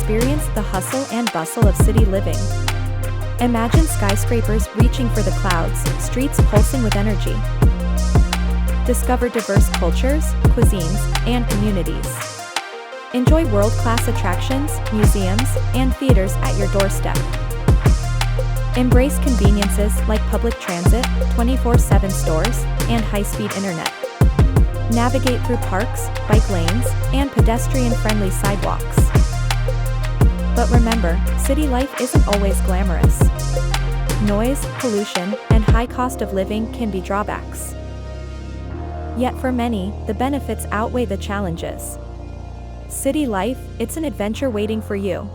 experience the hustle and bustle of city living. Imagine skyscrapers reaching for the clouds, streets pulsing with energy. Discover diverse cultures, cuisines, and communities. Enjoy world-class attractions, museums, and theaters at your doorstep. Embrace conveniences like public transit, 24/7 stores, and high-speed internet. Navigate through parks, bike lanes, and pedestrian-friendly sidewalks. But remember, city life isn't always glamorous. Noise, pollution, and high cost of living can be drawbacks. Yet for many, the benefits outweigh the challenges. City life, it's an adventure waiting for you.